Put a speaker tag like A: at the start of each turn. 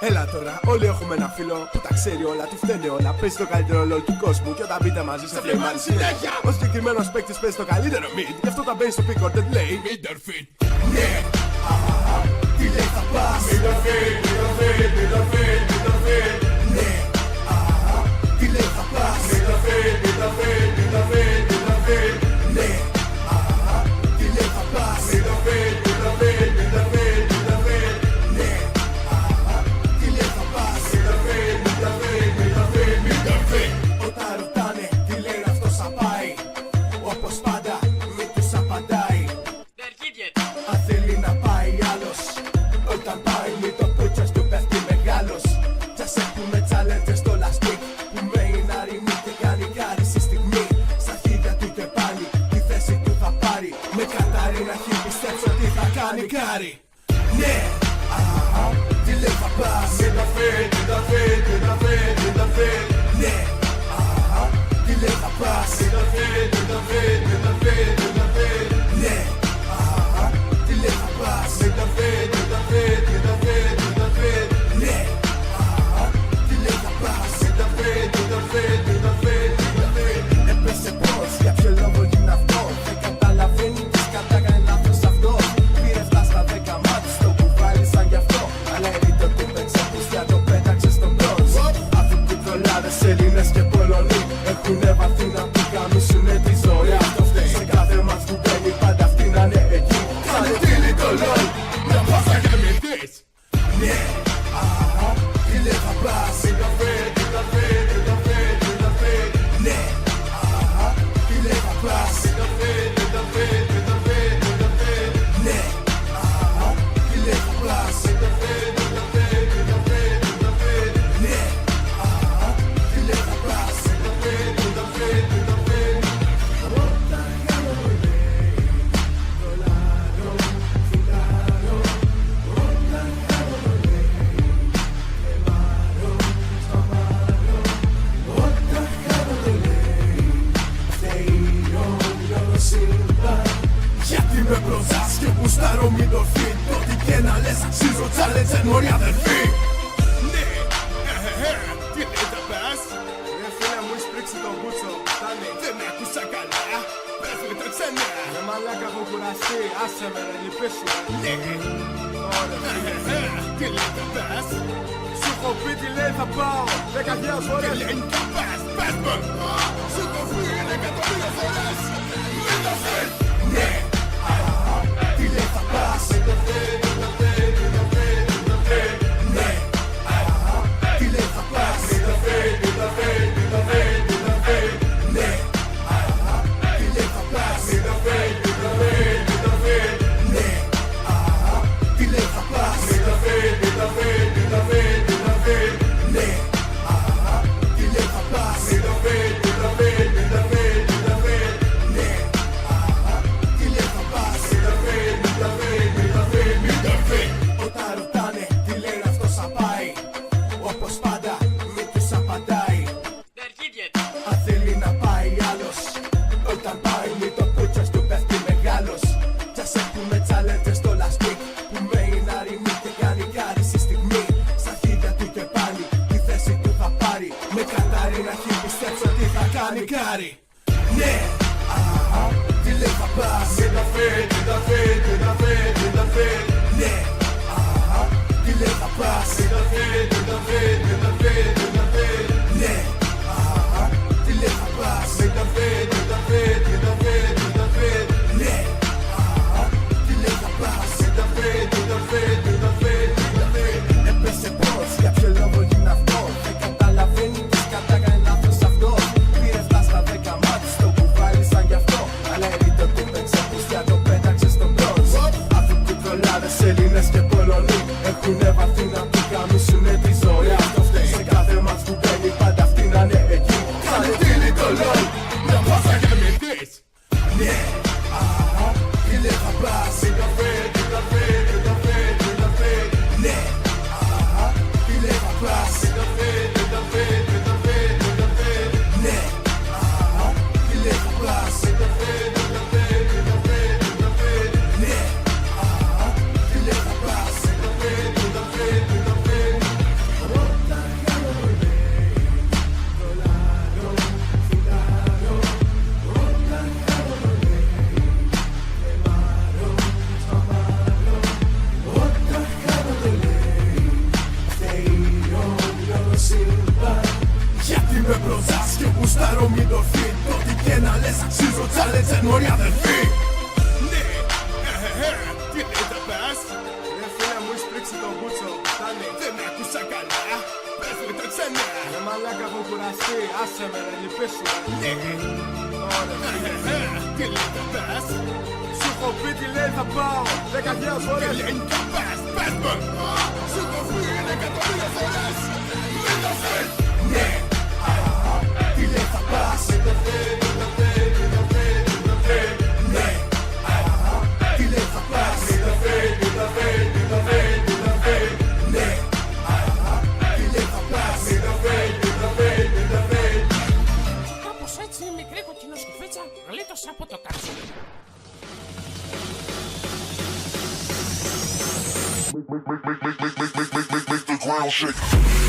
A: Έλα τώρα, όλοι έχουμε ένα φίλο που τα ξέρει όλα, του φταίνε όλα. Παίζει το καλύτερο LOL του κόσμου και όταν μπείτε μαζί σε φλεμάνει συνέχεια. Ο συγκεκριμένος παίκτης παίζει το καλύτερο mid, γι' αυτό όταν μπαίνει στο pick order λέει Midorfit. Ναι, τι λέει θα πας Midorfit, Midorfit, Midorfit, Midorfit. Ναι, τι λέει θα πας Midorfit, Midorfit, Midorfit, Midorfit. Ναι, τι λέει θα πας Midorfit, Midorfit, Midorfit, Midorfit. Ναι, τι λέει θα πας Midorfit, Midorfit, Midorfit, Midorfit. Όταν ρωτάνε τι λέει αυτός θα πάει, όπως πάντα μη τους απαντάει. Αν θέλει να πάει άλλος, όταν πάει μη το πούτσος του πέφτει μεγάλος. Κι ας έχουμε τσαλέντες στο λαστίκ που με είναι αρρημί και κάνει κάρι στη στιγμή. Στα χείλια του και πάλι τη θέση του θα πάρει. Με κατάρι να έχει πιστέψει ότι θα κάνει κάρι. Ναι, τι λέει θα πας Midorfit, Midorfit, Midorfit, Midorfit. Ναι, τι λέει θα πας Midorfit, Midorfit, Midorfit, Midorfit. Ναι, τι λέει θα πας Midorfit, Midorfit, Midorfit, Midorfit. Ναι, τι λέει θα πας Midorfit, Midorfit, Midorfit, Midorfit. Έπεσε πώς, για ποιο λόγο γίνει αυτό. Δεν καταλαβαίνει τι κατάκανε λάθος αυτό. Πήρε 7 στα 10 μάτς, το κουβάλι σαν γι' αυτό. Αλλά η ρήτο του παίξε πουστιά, το πέταξε στον μπρόντ. Αυτοί που τρολάδες Έλληνες και Πολωνοί έχουνε βαθύ να του καμίσουνε τη ζωή. Αυτό φταίει σε κάθε μάτς που μπαίνει, πάντα αυτοί να είναι εκεί. Κάνε τίλι το LOL, μια πάσα γεμιτής. Ναι, τι λέει θα πας Midorfit, Midorfit, Midorfit, Midorfit. Ναι, τι λέει θα πας Midorfit, Midorfit, Midorfit, Midorfit. Ναι, τι λέει θα πας Midorfit, Midorfit, Midorfit, Midorfit. Ναι, τι λέει θα πας Midorfit, Midorfit, Midorfit. Όταν κάνω λέει δολάρο, φιλάρο. Όταν κάνω λέει εμάρο, σταμάρο. Όταν κάνω λέει θεϊό, όλο σύμπαν. Γιατί με μπροστάς και γουστάρω Midorfit. Ό,τι και να λες αξίζω challenger μωρή αδερφή. Ναι, τι λέει θα πας Ρε φίλε μου έχεις πρίξει τον μπούτσο, φτάνει. Δεν άκουσα καλά, πες μου το ξανά. Ρε μαλάκα έχω κουραστεί, άσε με ρε λυπήσου. Ναι, ωραία φίλε, τι λέει θα πας Σου έχω πει τι λέει θα πάω 10.000 φορές. Τι λέει θα πας, πες μου. Σου έχω πει 100.000 φορές. Midorfit. Ναι, τι λέει θα πας Midorfit, Midorfit, Midorfit, Midorfit. Ναι, τι λέει θα πας Midorfit, Midorfit, Midorfit, Midorfit. Ναι, τι λέει θα πας Midorfit, Midorfit, Midorfit. Ναι, τι λέει θα πας Midorfit, Midorfit, Midorfit, Midorfit. Ναι, τι λέει θα πας Midorfit, Midorfit, Midorfit, Midorfit. Ναι, τι λέει θα πας Midorfit, Midorfit, Midorfit, Midorfit. Όταν ρωτάνε τι λέει αυτός θα πάει, όπως πάντα μη τους απαντάει. Αν θέλει να πάει άλλος, όταν πάει μη το πούτσος του πέφτει μεγάλος. Κι ας έχουμε τσαλέντες στο λαστίκ που με είναι αρρημί και κάνει κάρι στη στιγμή. Στα χείλια του και πάλι τη θέση του θα πάρει. Με κατάρι να έχει πιστέψει ότι θα κάνει κάρι. Ναι, τι λέει θα πας Midorfit, Midorfit, Midorfit, Midorfit. Ναι, τι λέει θα πας Midorfit, Midorfit, Midorfit, Midorfit. Ναι, τι λέει θα πας Midorfit, Midorfit, Midorfit, Midorfit. Ναι, τι λέει θα πας Midorfit, Midorfit, Midorfit, Midorfit. Έπεσε πώς, για ποιο λόγο γίνει αυτό. Δεν καταλαβαίνει τι κατάκανε λάθος αυτό. Πήρε 7 στα 10 μάτς, το κουβάλι σαν γι' αυτό. Αλλά η ρήτο του παίξε πουστιά, το πέταξε στον μπρόντ. Αυτοί που τρολάδες Έλληνες και Πολωνοί έχουνε βαθύ να του καμίσουνε τη ζωή. Αυτό φταίει σε κάθε μάτς που μπαίνει, πάντα αυτοί να είναι εκεί. Κάνε τίλι το LOL, μια πάσα γεμιτής. Ναι, τι λέει θα πας Midorfit, Midorfit, Midorfit, Midorfit. Ναι, τι λέει θα πας Midorfit, Midorfit, Midorfit, Midorfit. Ναι, τι λέει θα πας Midorfit, Midorfit, Midorfit, Midorfit. Ναι, τι λέει θα πας Midorfit, Midorfit, αξίζω challenge μωρή αδερφή. Ναι, τι λέτε πας?
B: Ρε φίλε μου, έχεις πρίξει τον Μπούτσο. Φτάνει.
A: Δεν άκουσα καλά, πες μου το ξανά.
B: Ρε μαλάκα, έχω κουραστεί. Άσε με ρε, λυπήσου.
A: Ναι,
B: Ωραία.
A: τι λέτε πας?
B: Σου έχω πει τι λέει θα πάω 10.000
A: Τι
B: φορές.
A: λένε τα πας, πες μου. Σου το πει 100.000 φορές. Μην το θες. Ναι, τι λέει θα πας? Ναι, τι λέει θα πας? Ναι, τι λέει θα πας?
C: Κάπως έτσι η μικρή κοκκινοσκουφίτσα γλίτωσε από το καψί.
D: Make the ground shake.